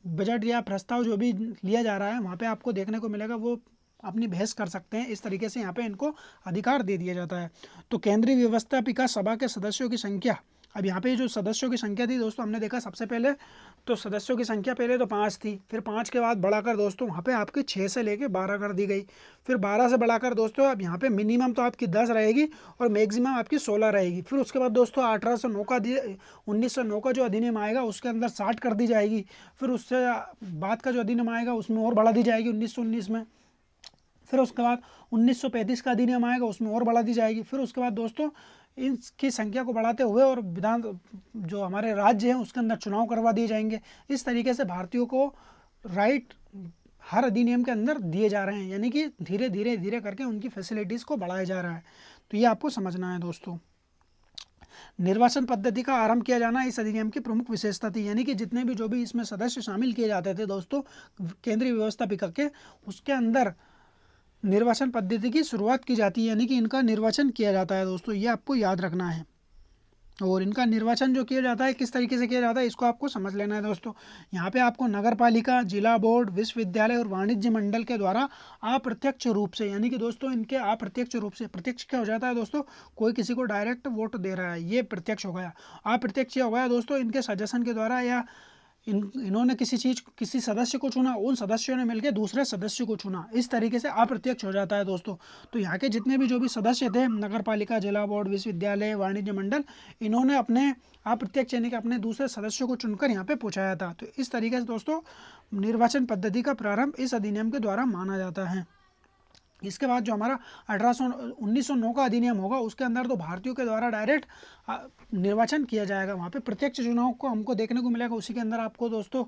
बजट या प्रस्ताव जो भी लिया जा रहा है वहाँ पे आपको देखने को मिलेगा, वो अपनी बहस कर सकते हैं। इस तरीके से यहाँ पे इनको अधिकार दे दिया जाता है। तो केंद्रीय व्यवस्थापिका सभा के सदस्यों की संख्या, अब यहाँ पे जो सदस्यों की संख्या थी दोस्तों हमने देखा सबसे पहले तो सदस्यों की संख्या पहले तो 5 थी, फिर 5 के बाद बढ़ाकर दोस्तों वहाँ पे आपकी 6 से लेके 12 कर दी गई। फिर 12 से बढ़ाकर दोस्तों अब यहाँ पे मिनिमम तो आपकी 10 रहेगी और मैक्सिमम आपकी 16 रहेगी। फिर उसके बाद दोस्तों 1909 का जो अधिनियम आएगा उसके अंदर 60 कर दी जाएगी। फिर उससे बाद का जो अधिनियम आएगा उसमें और बढ़ा दी जाएगी 1919 में। फिर उसके बाद 1935 का अधिनियम आएगा उसमें और बढ़ा दी जाएगी। फिर उसके बाद दोस्तों इनकी संख्या को बढ़ाते हुए और विधान जो हमारे राज्य हैं उसके अंदर चुनाव करवा दिए जाएंगे। इस तरीके से भारतीयों को राइट हर अधिनियम के अंदर दिए जा रहे हैं, यानी कि धीरे धीरे धीरे करके उनकी फैसिलिटीज़ को बढ़ाया जा रहा है। तो ये आपको समझना है दोस्तों। निर्वाचन पद्धति का आरंभ किया जाना इस अधिनियम की प्रमुख विशेषता थी, यानी कि जितने भी जो भी इसमें सदस्य शामिल किए जाते थे दोस्तों केंद्रीय व्यवस्थापिका के, उसके अंदर निर्वाचन पद्धति की शुरुआत की जाती है, यानी कि इनका निर्वाचन किया जाता है दोस्तों, ये आपको याद रखना है। और इनका निर्वाचन जो किया जाता है किस तरीके से किया जाता है इसको आपको समझ लेना है दोस्तों। यहाँ पे आपको नगर पालिका, जिला बोर्ड, विश्वविद्यालय और वाणिज्य मंडल के द्वारा अप्रत्यक्ष रूप से, यानी कि दोस्तों इनके अप्रत्यक्ष रूप से, प्रत्यक्ष क्या हो जाता है दोस्तों, कोई किसी को डायरेक्ट वोट दे रहा है, ये प्रत्यक्ष हो गया। अप्रत्यक्ष हो गया दोस्तों, इनके सजेशन के द्वारा या इन्होंने किसी सदस्य को चुना, उन सदस्यों ने मिलकर दूसरे सदस्य को चुना, इस तरीके से अप्रत्यक्ष हो जाता है दोस्तों। तो यहाँ के जितने भी जो भी सदस्य थे, नगर पालिका, जिला बोर्ड, विश्वविद्यालय, वाणिज्य मंडल, इन्होंने अपने अप्रत्यक्ष यानी कि अपने दूसरे सदस्यों को चुनकर यहाँ पे पहुँचाया था। तो इस तरीके से दोस्तों निर्वाचन पद्धति का प्रारंभ इस अधिनियम के द्वारा माना जाता है। इसके बाद जो हमारा 1909 का अधिनियम होगा, उसके अंदर तो भारतीयों के द्वारा डायरेक्ट निर्वाचन किया जाएगा, वहाँ पे प्रत्यक्ष चुनाव को हमको देखने को मिलेगा। उसी के अंदर आपको दोस्तों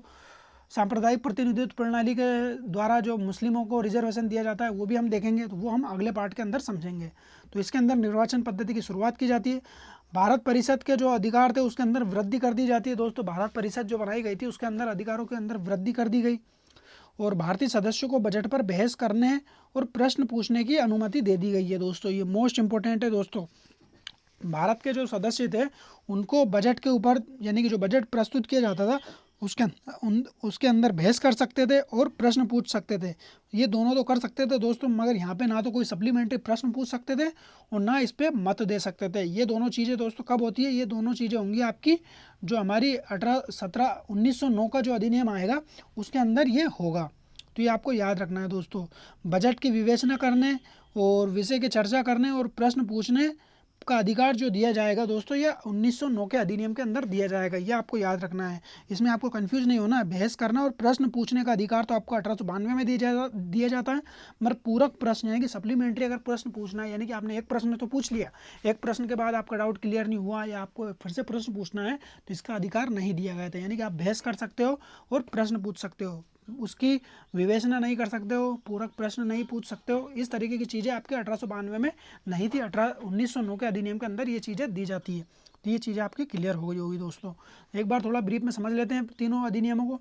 सांप्रदायिक प्रतिनिधित्व प्रणाली के द्वारा जो मुस्लिमों को रिजर्वेशन दिया जाता है वो भी हम देखेंगे, तो वो हम अगले पार्ट के अंदर समझेंगे। तो इसके अंदर निर्वाचन पद्धति की शुरुआत की जाती है। भारत परिषद के जो अधिकार थे उसके अंदर वृद्धि कर दी जाती है दोस्तों। भारत परिषद जो बनाई गई थी उसके अंदर अधिकारों के अंदर वृद्धि कर दी गई और भारतीय सदस्यों को बजट पर बहस करने और प्रश्न पूछने की अनुमति दे दी गई है दोस्तों। ये मोस्ट इंपॉर्टेंट है दोस्तों। भारत के जो सदस्य थे उनको बजट के ऊपर, यानी कि जो बजट प्रस्तुत किया जाता था उसके अंदर बहस कर सकते थे और प्रश्न पूछ सकते थे। ये दोनों तो कर सकते थे दोस्तों, मगर यहाँ पे ना तो कोई सप्लीमेंट्री प्रश्न पूछ सकते थे और ना इस पर मत दे सकते थे। ये दोनों चीज़ें दोस्तों कब होती है, ये दोनों चीज़ें होंगी आपकी जो हमारी 1909 का जो अधिनियम आएगा उसके अंदर ये होगा। तो ये आपको याद रखना है दोस्तों। बजट की विवेचना करने और विषय की चर्चा करने और प्रश्न पूछने का अधिकार जो दिया जाएगा दोस्तों, ये 1909 के अधिनियम के अंदर दिया जाएगा, ये आपको याद रखना है। इसमें आपको कंफ्यूज नहीं होना है। बहस करना और प्रश्न पूछने का अधिकार तो आपको 1892 में दिया जाता है, मगर पूरक प्रश्न यानी कि सप्लीमेंट्री अगर प्रश्न पूछना है, यानी कि आपने एक प्रश्न तो पूछ लिया, एक प्रश्न के बाद आपका डाउट क्लियर नहीं हुआ या आपको फिर से प्रश्न पूछना है, तो इसका अधिकार नहीं दिया गया था। यानी कि आप बहस कर सकते हो और प्रश्न पूछ सकते हो, उसकी विवेचना नहीं कर सकते हो, पूरक प्रश्न नहीं पूछ सकते हो। इस तरीके की चीज़ें आपके 1892 में नहीं थी। 1909 के अधिनियम के अंदर ये चीज़ें दी जाती है। तो ये चीज़ें आपकी क्लियर हो गई होगी दोस्तों। एक बार थोड़ा ब्रीफ में समझ लेते हैं तीनों अधिनियमों को।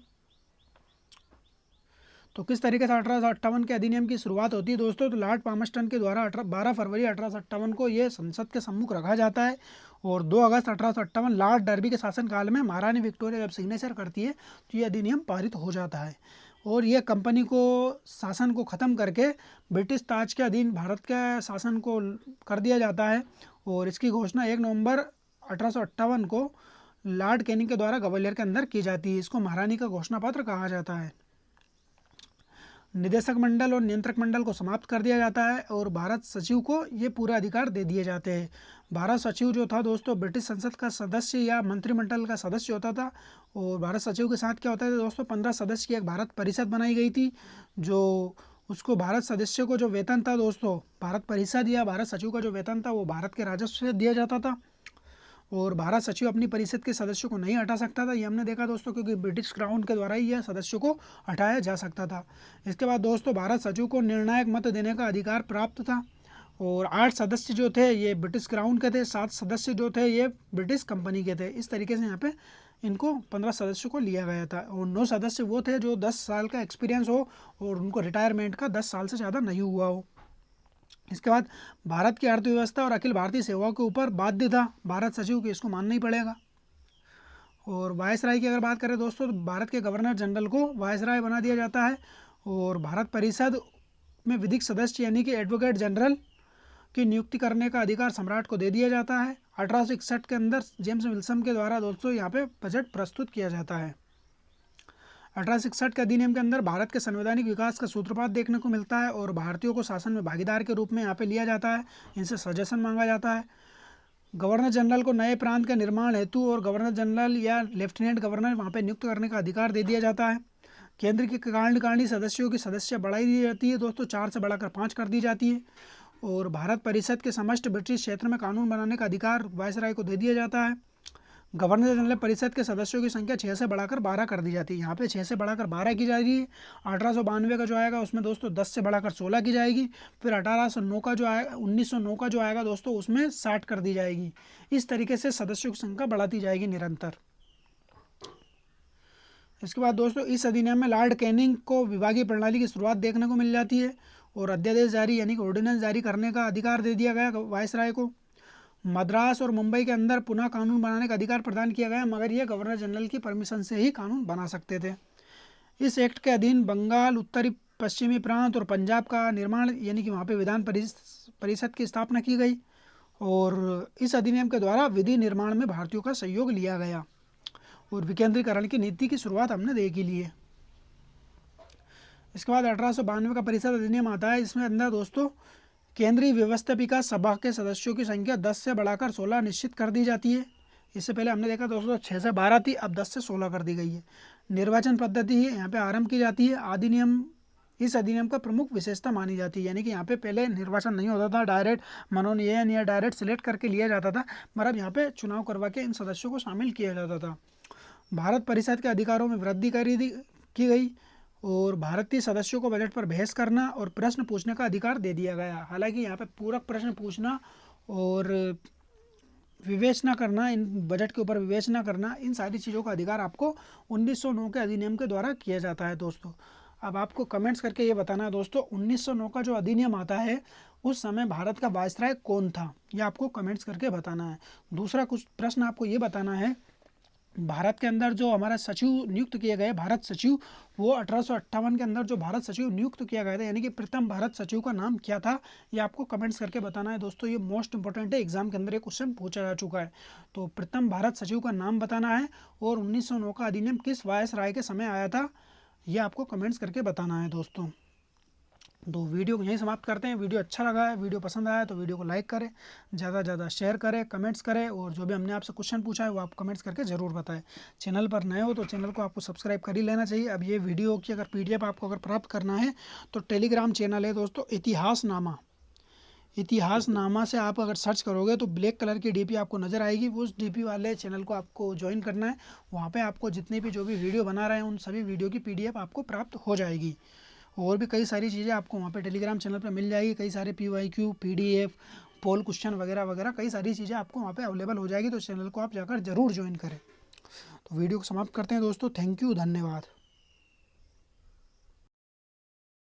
तो किस तरीके से 1858 के अधिनियम की शुरुआत होती है दोस्तों, तो लॉर्ड पामस्टन के द्वारा 12 फरवरी 1858 को ये संसद के सम्मुख रखा जाता है और 2 अगस्त 1858 लॉर्ड डर्बी के शासनकाल में महारानी विक्टोरिया जब सिग्नेचर करती है तो ये अधिनियम पारित हो जाता है और ये कंपनी को शासन को ख़त्म करके ब्रिटिश ताज के अधीन भारत के शासन को कर दिया जाता है। और इसकी घोषणा 1 नवंबर 1858 को लॉर्ड कैनिंग के द्वारा ग्वालियर के अंदर की जाती है। इसको महारानी का घोषणा पत्र कहा जाता है। निदेशक मंडल और नियंत्रक मंडल को समाप्त कर दिया जाता है और भारत सचिव को ये पूरा अधिकार दे दिए जाते हैं। भारत सचिव जो था दोस्तों ब्रिटिश संसद का सदस्य या मंत्रिमंडल का सदस्य होता था। और भारत सचिव के साथ क्या होता है दोस्तों, 15 सदस्य की एक भारत परिषद बनाई गई थी, जो उसको भारत सदस्य को जो वेतन था दोस्तों, भारत परिषद या भारत सचिव का जो वेतन था वो भारत के राजस्व से दिया जाता था। और भारत सचिव अपनी परिषद के सदस्यों को नहीं हटा सकता था, ये हमने देखा दोस्तों, क्योंकि ब्रिटिश क्राउन के द्वारा ही यह सदस्यों को हटाया जा सकता था। इसके बाद दोस्तों भारत सचिव को निर्णायक मत देने का अधिकार प्राप्त था और 8 सदस्य जो थे ये ब्रिटिश क्राउन के थे, 7 सदस्य जो थे ये ब्रिटिश कंपनी के थे। इस तरीके से यहाँ पे इनको 15 सदस्यों को लिया गया था और 9 सदस्य वो थे जो 10 साल का एक्सपीरियंस हो और उनको रिटायरमेंट का 10 साल से ज़्यादा नहीं हुआ हो। इसके बाद भारत की अर्थव्यवस्था और अखिल भारतीय सेवाओं के ऊपर बाध्य था भारत सचिव की, इसको मानना ही पड़ेगा। और वायसराय की अगर बात करें दोस्तों, तो भारत के गवर्नर जनरल को वायसराय बना दिया जाता है और भारत परिषद में विधिक सदस्य यानी कि एडवोकेट जनरल की नियुक्ति करने का अधिकार सम्राट को दे दिया जाता है। 1861 के अंदर जेम्स विल्सन के द्वारा दोस्तों यहाँ पे बजट प्रस्तुत किया जाता है। 1861 के अधिनियम के अंदर भारत के संवैधानिक विकास का सूत्रपात देखने को मिलता है और भारतीयों को शासन में भागीदार के रूप में यहाँ पे लिया जाता है, इनसे सजेशन मांगा जाता है। गवर्नर जनरल को नए प्रांत के निर्माण हेतु और गवर्नर जनरल या लेफ्टिनेंट गवर्नर वहाँ पे नियुक्त करने का अधिकार दे दिया जाता है। केंद्र के कार्यकारिणी सदस्यों की सदस्य बढ़ाई दी जाती है दोस्तों, 4 से बढ़ाकर 5 कर दी जाती है। और भारत परिषद के समस्त ब्रिटिश क्षेत्र में कानून बनाने का अधिकार वायसराय को दे दिया जाता है। गवर्नर जनरल परिषद के सदस्यों की संख्या 6 से बढ़ाकर 12 कर दी जाती है। यहाँ पे 6 से बढ़ाकर 12 की जाएगी। 1892 का जो आएगा उसमें दोस्तों 10 से बढ़ाकर 16 की जाएगी। फिर 1809 का जो आएगा 1909 का जो आएगा दोस्तों उसमें 60 कर दी जाएगी। इस तरीके से सदस्यों की संख्या बढ़ाती जाएगी निरंतर। इसके बाद दोस्तों इस अधिनियम में लॉर्ड कैनिंग को विभागीय प्रणाली की शुरुआत देखने को मिल जाती है और अध्यादेश जारी यानी कि ऑर्डिनेंस जारी करने का अधिकार दे दिया गया वायसराय को। मद्रास और मुंबई के अंदर पुनः कानून बनाने का अधिकार प्रदान किया गया, मगर यह गवर्नर जनरल की परमिशन से ही कानून बना सकते थे। इस एक्ट के अधीन बंगाल, उत्तरी पश्चिमी प्रांत और पंजाब का निर्माण यानी कि वहाँ पे विधान परिषद की स्थापना की गई और इस अधिनियम के द्वारा विधि निर्माण में भारतीयों का सहयोग लिया गया और विकेंद्रीकरण की नीति की शुरुआत हमने देखी ली है। इसके बाद 1892 का परिषद अधिनियम आता है। इसमें अंदर दोस्तों केंद्रीय व्यवस्थापिका सभा के सदस्यों की संख्या 10 से बढ़ाकर 16 निश्चित कर दी जाती है। इससे पहले हमने देखा दोस्तों 6 से 12 थी, अब 10 से 16 कर दी गई है। निर्वाचन पद्धति ही यहाँ पे आरंभ की जाती है। इस अधिनियम का प्रमुख विशेषता मानी जाती है, यानी कि यहाँ पे पहले निर्वाचन नहीं होता था, डायरेक्ट मनोनयन या डायरेक्ट सिलेक्ट करके लिया जाता था, मगर यहाँ पे चुनाव करवा के इन सदस्यों को शामिल किया जाता था। भारत परिषद के अधिकारों में वृद्धि की गई और भारतीय सदस्यों को बजट पर बहस करना और प्रश्न पूछने का अधिकार दे दिया गया। हालांकि यहाँ पे पूरक प्रश्न पूछना और विवेचना करना, इन बजट के ऊपर विवेचना करना, इन सारी चीज़ों का अधिकार आपको 1909 के अधिनियम के द्वारा किया जाता है दोस्तों। अब आपको कमेंट्स करके ये बताना है दोस्तों 1909 का जो अधिनियम आता है उस समय भारत का वायसराय कौन था, ये आपको कमेंट्स करके बताना है। दूसरा कुछ प्रश्न आपको ये बताना है, भारत के अंदर जो हमारा सचिव नियुक्त किए गए भारत सचिव, वो 1858 के अंदर जो भारत सचिव नियुक्त किया गया था यानी कि प्रथम भारत सचिव का नाम क्या था, ये आपको कमेंट्स करके बताना है दोस्तों। ये मोस्ट इंपॉर्टेंट है, एग्जाम के अंदर ये क्वेश्चन पूछा जा चुका है। तो प्रथम भारत सचिव का नाम बताना है और 1909 का अधिनियम किस वायसराय के समय आया था, ये आपको कमेंट्स करके बताना है दोस्तों। तो वीडियो को यहीं समाप्त करते हैं। वीडियो अच्छा लगा है, वीडियो पसंद आया तो वीडियो को लाइक करें, ज़्यादा से ज़्यादा शेयर करें, कमेंट्स करें और जो भी हमने आपसे क्वेश्चन पूछा है वो आप कमेंट्स करके ज़रूर बताएं। चैनल पर नए हो तो चैनल को आपको सब्सक्राइब कर ही लेना चाहिए। अब ये वीडियो की अगर PDF आपको अगर प्राप्त करना है तो टेलीग्राम चैनल है दोस्तों इतिहासनामा से आप अगर सर्च करोगे तो ब्लैक कलर की DP आपको नज़र आएगी। उस DP वाले चैनल को आपको ज्वाइन करना है। वहाँ पे आपको जितने भी जो भी वीडियो बना रहे हैं उन सभी वीडियो की PDF आपको प्राप्त हो जाएगी और भी कई सारी चीज़ें आपको वहाँ पे टेलीग्राम चैनल पे मिल जाएगी। कई सारे PYQ, PDF, पोल क्वेश्चन वगैरह वगैरह कई सारी चीज़ें आपको वहाँ पे अवेलेबल हो जाएगी। तो चैनल को आप जाकर ज़रूर ज्वाइन करें। तो वीडियो को समाप्त करते हैं दोस्तों। थैंक यू, धन्यवाद।